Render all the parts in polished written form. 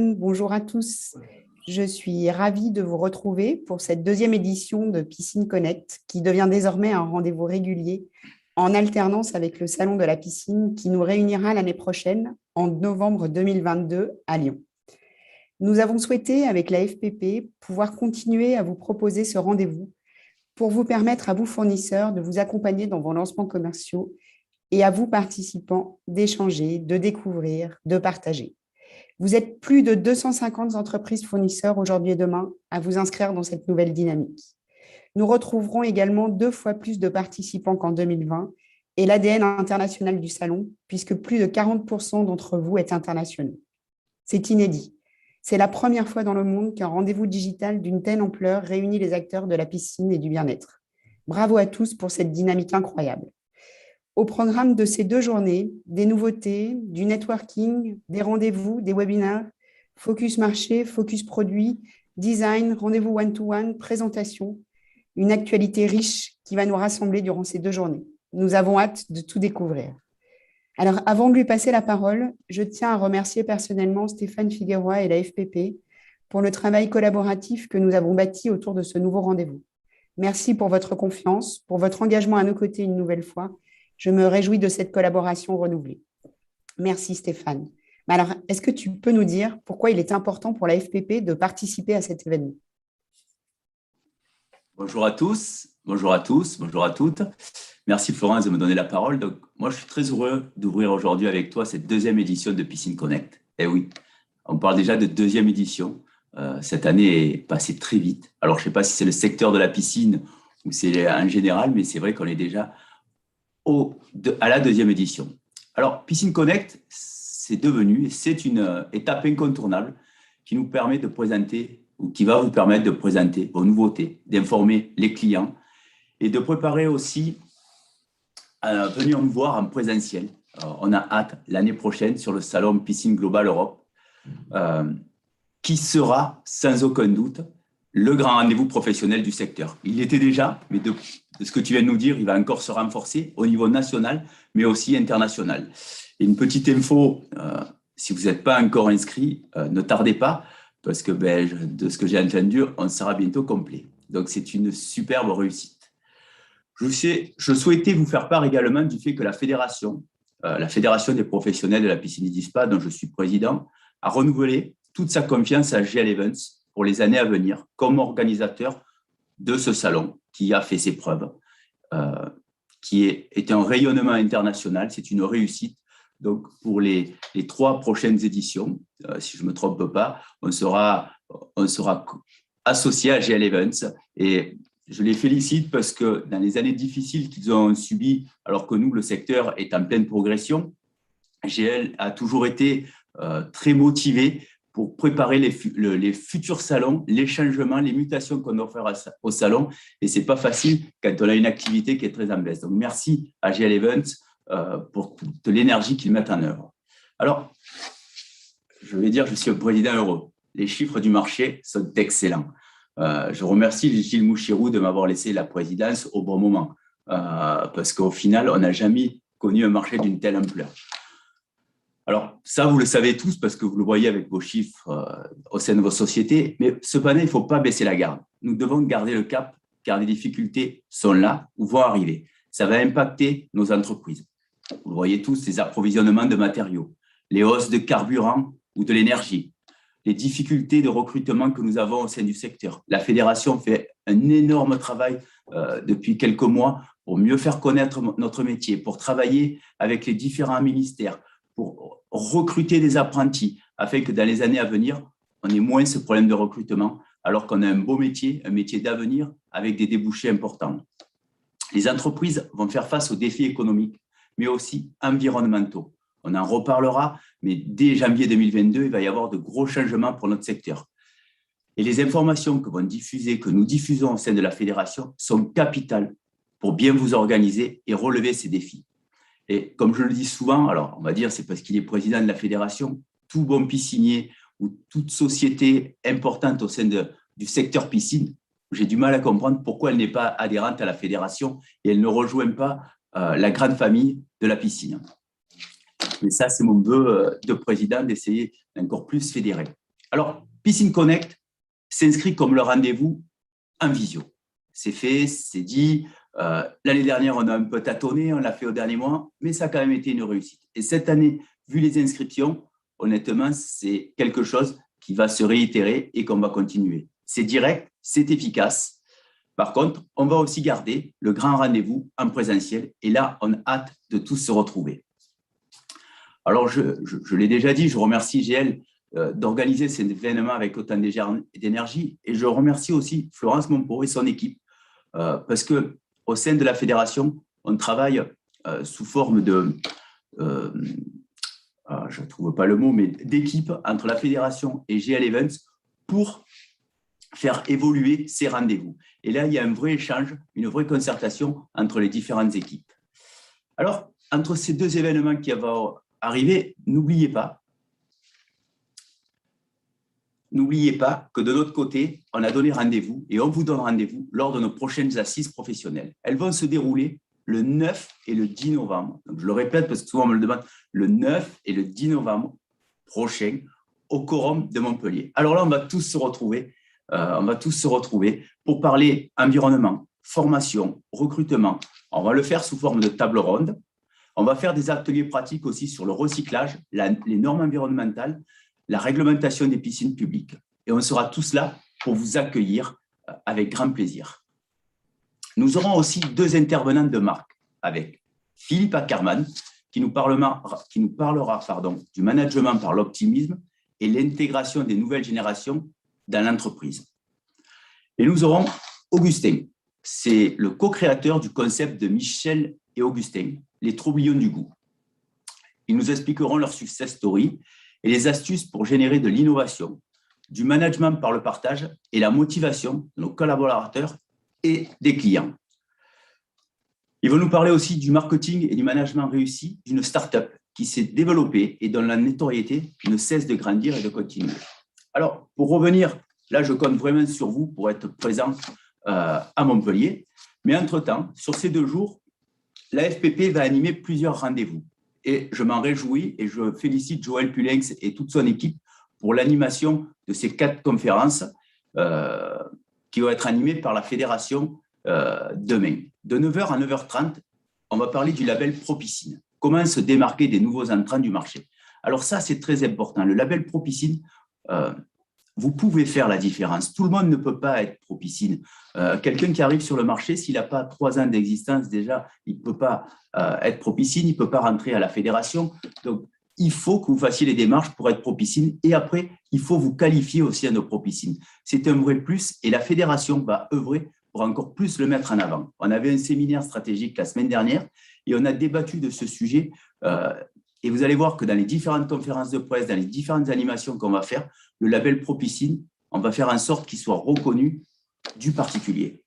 Bonjour à tous. Je suis ravie de vous retrouver pour cette deuxième édition de Piscine Connect, qui devient désormais un rendez-vous régulier en alternance avec le Salon de la piscine qui nous réunira l'année prochaine, en novembre 2022, à Lyon. Nous avons souhaité, avec la FPP, pouvoir continuer à vous proposer ce rendez-vous pour vous permettre à vous fournisseurs de vous accompagner dans vos lancements commerciaux et à vous participants d'échanger, de découvrir, de partager. Vous êtes plus de 250 entreprises fournisseurs aujourd'hui et demain à vous inscrire dans cette nouvelle dynamique. Nous retrouverons également 2 fois plus de participants qu'en 2020 et l'ADN international du salon, puisque plus de 40% d'entre vous est international. C'est inédit. C'est la première fois dans le monde qu'un rendez-vous digital d'une telle ampleur réunit les acteurs de la piscine et du bien-être. Bravo à tous pour cette dynamique incroyable. Au programme de ces 2 journées, des nouveautés, du networking, des rendez-vous, des webinaires, focus marché, focus produit, design, rendez-vous one-to-one, présentation, une actualité riche qui va nous rassembler durant ces 2 journées. Nous avons hâte de tout découvrir. Alors, avant de lui passer la parole, je tiens à remercier personnellement Stéphane Figueroa et la FPP pour le travail collaboratif que nous avons bâti autour de ce nouveau rendez-vous. Merci pour votre confiance, pour votre engagement à nos côtés une nouvelle fois. Je me réjouis de cette collaboration renouvelée. Merci Stéphane. Mais alors, est-ce que tu peux nous dire pourquoi il est important pour la FPP de participer à cet événement? Bonjour à tous, bonjour à tous, bonjour à toutes. Merci Florence de me donner la parole. Donc, moi, je suis très heureux d'ouvrir aujourd'hui avec toi cette deuxième édition de Piscine Connect. Eh oui, on parle déjà de deuxième édition. Cette année est passée très vite. Alors, je ne sais pas si c'est le secteur de la piscine ou c'est en général, mais c'est vrai qu'on est déjà à la deuxième édition. Alors, Piscine Connect, c'est devenu, c'est une étape incontournable qui nous permet de présenter ou qui va vous permettre de présenter vos nouveautés, d'informer les clients et de préparer aussi à venir nous voir en présentiel. Alors, on a hâte l'année prochaine sur le salon Piscine Global Europe, qui sera sans aucun doute le grand rendez-vous professionnel du secteur. Il l'était déjà, mais de ce que tu viens de nous dire, il va encore se renforcer au niveau national, mais aussi international. Et une petite info, si vous n'êtes pas encore inscrit, ne tardez pas, parce que de ce que j'ai entendu, on sera bientôt complet. Donc, c'est une superbe réussite. Je souhaitais vous faire part également du fait que la Fédération des professionnels de la piscine et du spa, dont je suis président, a renouvelé toute sa confiance à GL Events pour les années à venir, comme organisateur de ce salon qui a fait ses preuves, qui est un rayonnement international, c'est une réussite. Donc, pour les 3 prochaines éditions, si je ne me trompe pas, on sera associé à GL Events et je les félicite parce que dans les années difficiles qu'ils ont subies, alors que nous, le secteur est en pleine progression, GL a toujours été très motivé pour préparer les futurs salons, les changements, les mutations qu'on doit faire au salon. Et ce n'est pas facile quand on a une activité qui est très en baisse. Donc, merci à GL Events pour toute l'énergie qu'ils mettent en œuvre. Alors, je vais dire, je suis un président heureux. Les chiffres du marché sont excellents. Je remercie Gilles Mouchirou de m'avoir laissé la présidence au bon moment, parce qu'au final, on n'a jamais connu un marché d'une telle ampleur. Alors, ça, vous le savez tous parce que vous le voyez avec vos chiffres au sein de vos sociétés, mais cependant, il ne faut pas baisser la garde. Nous devons garder le cap, car les difficultés sont là ou vont arriver. Ça va impacter nos entreprises. Vous le voyez tous, les approvisionnements de matériaux, les hausses de carburant ou de l'énergie, les difficultés de recrutement que nous avons au sein du secteur. La fédération fait un énorme travail depuis quelques mois pour mieux faire connaître notre métier, pour travailler avec les différents ministères, pour recruter des apprentis, afin que dans les années à venir, on ait moins ce problème de recrutement, alors qu'on a un beau métier, un métier d'avenir avec des débouchés importants. Les entreprises vont faire face aux défis économiques, mais aussi environnementaux. On en reparlera, mais dès janvier 2022, il va y avoir de gros changements pour notre secteur. Et les informations que nous diffusons au sein de la fédération sont capitales pour bien vous organiser et relever ces défis. Et comme je le dis souvent, alors on va dire c'est parce qu'il est président de la fédération, tout bon piscinier ou toute société importante au sein du secteur piscine, j'ai du mal à comprendre pourquoi elle n'est pas adhérente à la fédération et elle ne rejoint pas la grande famille de la piscine. Mais ça, c'est mon vœu de président d'essayer d'encore plus fédérer. Alors, Piscine Connect s'inscrit comme le rendez-vous en visio. C'est fait, c'est dit. L'année dernière, on a un peu tâtonné, on l'a fait au dernier mois, mais ça a quand même été une réussite. Et cette année, vu les inscriptions, honnêtement, c'est quelque chose qui va se réitérer et qu'on va continuer. C'est direct, c'est efficace. Par contre, on va aussi garder le grand rendez-vous en présentiel et là, on a hâte de tous se retrouver. Alors, je l'ai déjà dit, je remercie GL d'organiser cet événement avec autant d'énergie et je remercie aussi Florence Montpot et son équipe parce qu'au sein de la fédération, on travaille sous forme de, je ne trouve pas le mot, mais d'équipe entre la fédération et GL Events pour faire évoluer ces rendez-vous. Et là, il y a un vrai échange, une vraie concertation entre les différentes équipes. Alors, entre ces deux événements qui vont arriver, n'oubliez pas que de notre côté, on a donné rendez-vous et on vous donne rendez-vous lors de nos prochaines assises professionnelles. Elles vont se dérouler le 9 et le 10 novembre. Donc, je le répète parce que souvent on me le demande, le 9 et le 10 novembre prochain au Quorum de Montpellier. Alors là, on va tous se retrouver. Pour parler environnement, formation, recrutement. On va le faire sous forme de table ronde. On va faire des ateliers pratiques aussi sur le recyclage, les normes environnementales, la réglementation des piscines publiques. Et on sera tous là pour vous accueillir avec grand plaisir. Nous aurons aussi deux intervenants de marque avec Philippe Ackermann qui nous parlera du management par l'optimisme et l'intégration des nouvelles générations dans l'entreprise. Et nous aurons Augustin. C'est le co-créateur du concept de Michel et Augustin, les troublions du goût. Ils nous expliqueront leur success story et les astuces pour générer de l'innovation, du management par le partage et la motivation de nos collaborateurs et des clients. Ils vont nous parler aussi du marketing et du management réussi d'une start-up qui s'est développée et dont la notoriété ne cesse de grandir et de continuer. Alors, pour revenir, là, je compte vraiment sur vous pour être présent à Montpellier. Mais entre-temps, sur ces 2 jours, la FPP va animer plusieurs rendez-vous. Et je m'en réjouis et je félicite Joël Pulenx et toute son équipe pour l'animation de ces 4 conférences qui vont être animées par la fédération demain. De 9h à 9h30, on va parler du label Propiscine. Comment se démarquer des nouveaux entrants du marché. Alors ça, c'est très important. Le label Propiscine, vous pouvez faire la différence. Tout le monde ne peut pas être Propiscine. Quelqu'un qui arrive sur le marché, s'il n'a pas 3 ans d'existence déjà, il ne peut pas être Propiscine, il ne peut pas rentrer à la fédération. Donc, il faut que vous fassiez les démarches pour être Propiscine et après, il faut vous qualifier aussi à nos Propiscines. C'est un vrai plus et la fédération va œuvrer pour encore plus le mettre en avant. On avait un séminaire stratégique la semaine dernière et on a débattu de ce sujet. Et vous allez voir que dans les différentes conférences de presse, dans les différentes animations qu'on va faire, le label Propiscine, on va faire en sorte qu'il soit reconnu du particulier.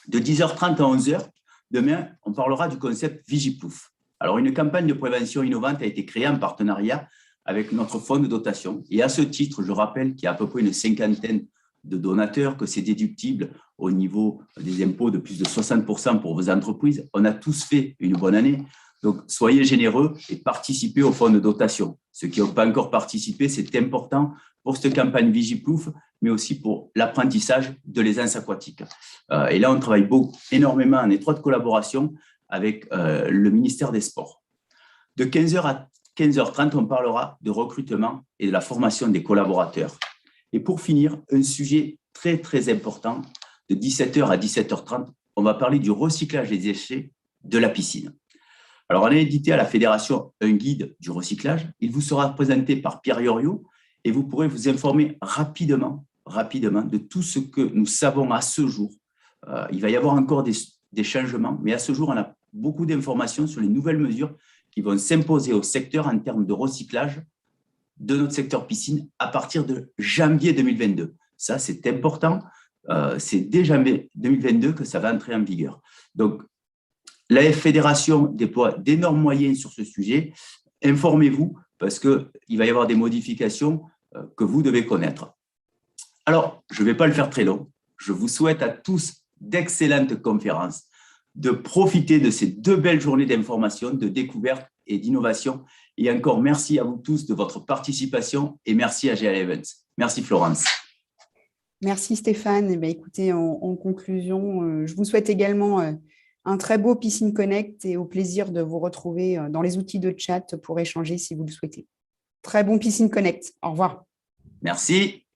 De 10h30 à 11h, demain, on parlera du concept Vigiplouf. Alors, une campagne de prévention innovante a été créée en partenariat avec notre fonds de dotation. Et à ce titre, je rappelle qu'il y a à peu près une 50aine de donateurs, que c'est déductible au niveau des impôts de plus de 60% pour vos entreprises. On a tous fait une bonne année. Donc, soyez généreux et participez au fonds de dotation. Ceux qui n'ont pas encore participé, c'est important pour cette campagne Vigiplouf, mais aussi pour l'apprentissage de l'aisance aquatique. Et là, on travaille énormément en étroite collaboration avec le ministère des Sports. De 15h à 15h30, on parlera de recrutement et de la formation des collaborateurs. Et pour finir, un sujet très, très important, de 17h à 17h30, on va parler du recyclage des déchets de la piscine. Alors, on a édité à la Fédération un guide du recyclage. Il vous sera présenté par Pierre Yorio et vous pourrez vous informer rapidement de tout ce que nous savons à ce jour. Il va y avoir encore des changements, mais à ce jour, on a beaucoup d'informations sur les nouvelles mesures qui vont s'imposer au secteur en termes de recyclage de notre secteur piscine à partir de janvier 2022. Ça, c'est important. C'est dès janvier 2022 que ça va entrer en vigueur. Donc, la Fédération déploie d'énormes moyens sur ce sujet. Informez-vous parce qu'il va y avoir des modifications que vous devez connaître. Alors, je ne vais pas le faire très long. Je vous souhaite à tous d'excellentes conférences, de profiter de ces 2 belles journées d'information, de découverte et d'innovation. Et encore merci à vous tous de votre participation et merci à GL Events. Merci Florence. Merci Stéphane. Écoutez, en conclusion, je vous souhaite également un très beau Piscine Connect et au plaisir de vous retrouver dans les outils de chat pour échanger si vous le souhaitez. Très bon Piscine Connect. Au revoir. Merci.